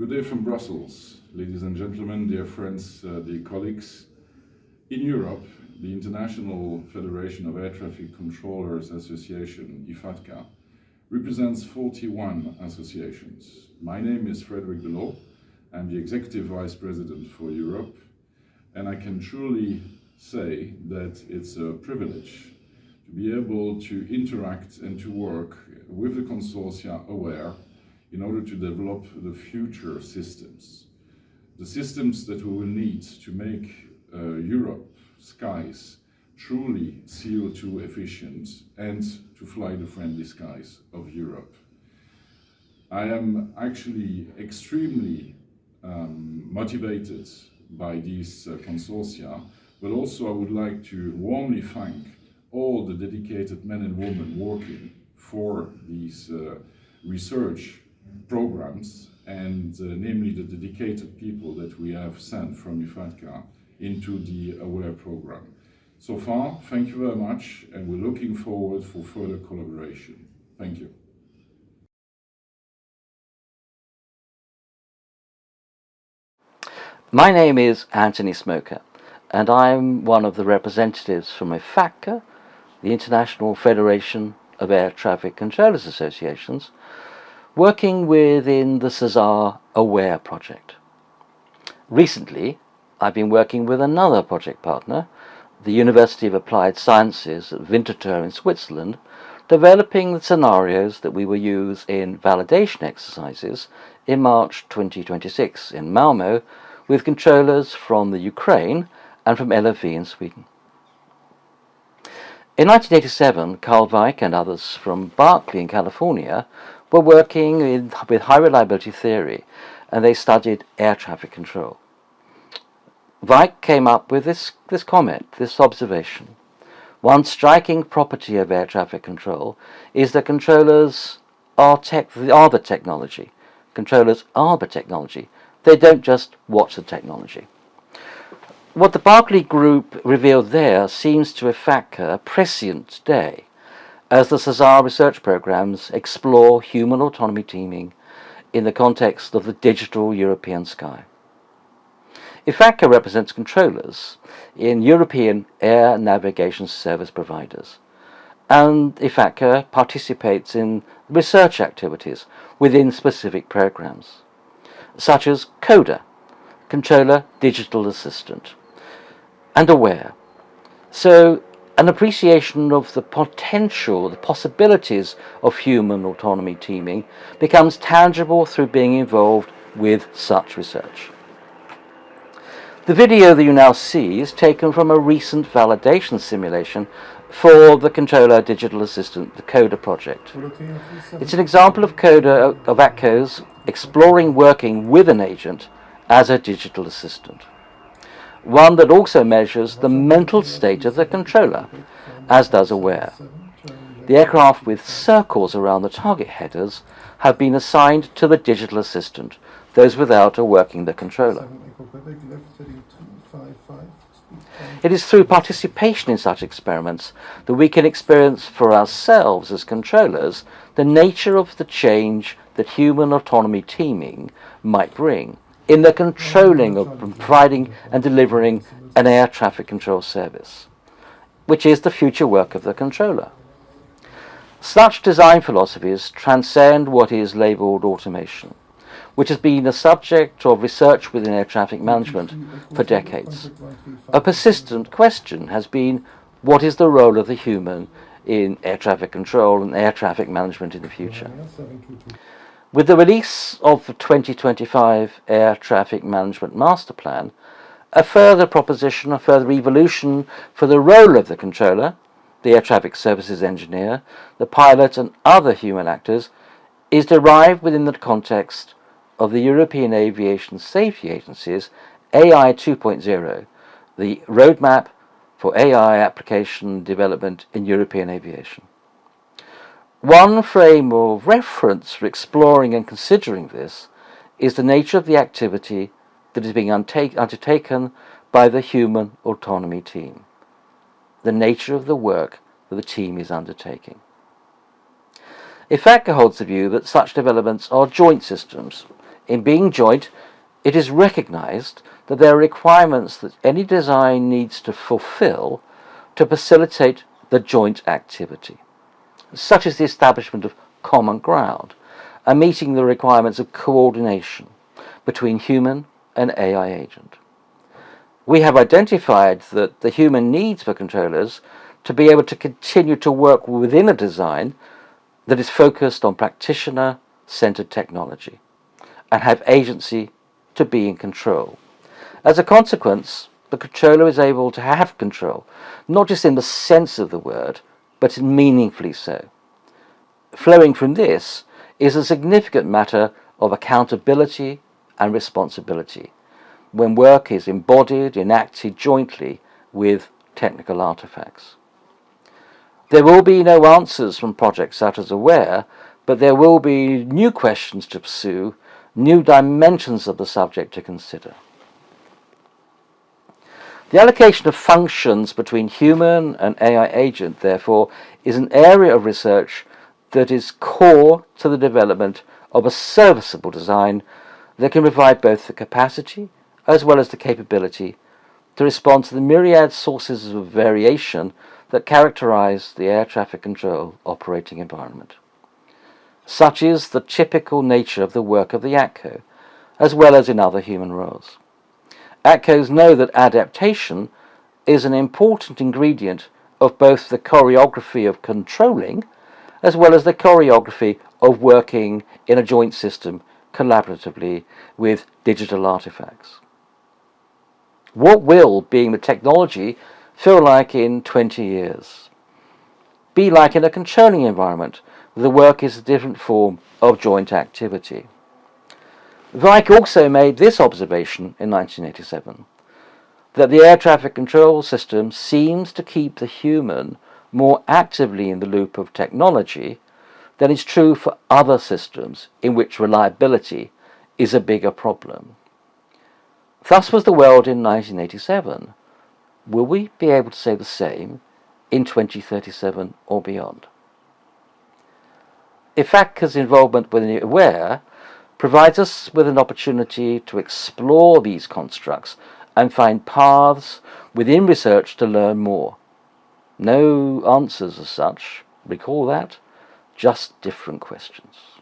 Good day from Brussels, ladies and gentlemen, dear friends, dear colleagues. In Europe, the International Federation of Air Traffic Controllers Association, IFATCA, represents 41 associations. My name is Frederic Delot. I'm the Executive Vice President for Europe, and I can truly say that it's a privilege to be able to interact and to work with the consortia AWARE in order to develop the future systems. The systems that we will need to make Europe skies truly CO2 efficient and to fly the friendly skies of Europe. I am actually extremely motivated by these consortia, but also I would like to warmly thank all the dedicated men and women working for these research programs, and namely the dedicated people that we have sent from IFATCA into the AWARE program. So far, thank you very much, and we're looking forward for further collaboration. Thank you. My name is Anthony Smoker, and I'm one of the representatives from IFATCA, the International Federation of Air Traffic Controllers Associations, working within the SESAR AWARE project. Recently, I've been working with another project partner, the University of Applied Sciences at Winterthur in Switzerland, developing the scenarios that we will use in validation exercises in March 2026 in Malmö with controllers from the Ukraine and from LFV in Sweden. In 1987, Carl Weick and others from Berkeley in California were working with high reliability theory, and they studied air traffic control. Weick came up with this comment, this observation. One striking property of air traffic control is that controllers are the technology. Controllers are the technology. They don't just watch the technology. What the Berkeley group revealed there seems to IFATCA prescient today, as the SESAR research programs explore human autonomy teaming in the context of the digital European sky. IFATCA represents controllers in European air navigation service providers, and IFATCA participates in research activities within specific programs, such as CODA, Controller Digital Assistant, and AWARE. So an appreciation of the potential, the possibilities of human autonomy teaming becomes tangible through being involved with such research. The video that you now see is taken from a recent validation simulation for the Controller Digital Assistant, the CODA project. It's an example of CODA, of ATCOs, exploring working with an agent as a digital assistant. One that also measures the mental state of the controller, as does AWARE. The aircraft with circles around the target headers have been assigned to the digital assistant, those without are working the controller. It is through participation in such experiments that we can experience for ourselves as controllers the nature of the change that human autonomy teaming might bring in the controlling of providing and delivering an air traffic control service, which is the future work of the controller. Such design philosophies transcend what is labelled automation, which has been a subject of research within air traffic management for decades. A persistent question has been, what is the role of the human in air traffic control and air traffic management in the future? With the release of the 2025 Air Traffic Management Master Plan, a further proposition, a further evolution for the role of the controller, the air traffic services engineer, the pilot and other human actors is derived within the context of the European Aviation Safety Agency's AI 2.0, the roadmap for AI application development in European aviation. One frame of reference for exploring and considering this is the nature of the activity that is being undertaken by the human autonomy team, the nature of the work that the team is undertaking. IFATCA holds the view that such developments are joint systems In being joint, it is recognized that there are requirements that any design needs to fulfill to facilitate the joint activity, such as the establishment of common ground and meeting the requirements of coordination between human and AI agent. We have identified that the human needs for controllers to be able to continue to work within a design that is focused on practitioner-centered technology and have agency to be in control. As a consequence, the controller is able to have control, not just in the sense of the word, but meaningfully so. Flowing from this is a significant matter of accountability and responsibility when work is embodied, enacted jointly with technical artifacts. There will be no answers from projects such as AWARE, but there will be new questions to pursue, new dimensions of the subject to consider. The allocation of functions between human and AI agent, therefore, is an area of research that is core to the development of a serviceable design that can provide both the capacity as well as the capability to respond to the myriad sources of variation that characterize the air traffic control operating environment. Such is the typical nature of the work of the ATCO, as well as in other human roles. ATCOs know that adaptation is an important ingredient of both the choreography of controlling as well as the choreography of working in a joint system collaboratively with digital artifacts. What will being the technology feel like in 20 years? Be like in a controlling environment where the work is a different form of joint activity. Weick also made this observation in 1987, that the air traffic control system seems to keep the human more actively in the loop of technology than is true for other systems in which reliability is a bigger problem. Thus was the world in 1987. Will we be able to say the same in 2037 or beyond? IFATCA's involvement with AWARE provides us with an opportunity to explore these constructs and find paths within research to learn more. No answers as such, recall that, just different questions.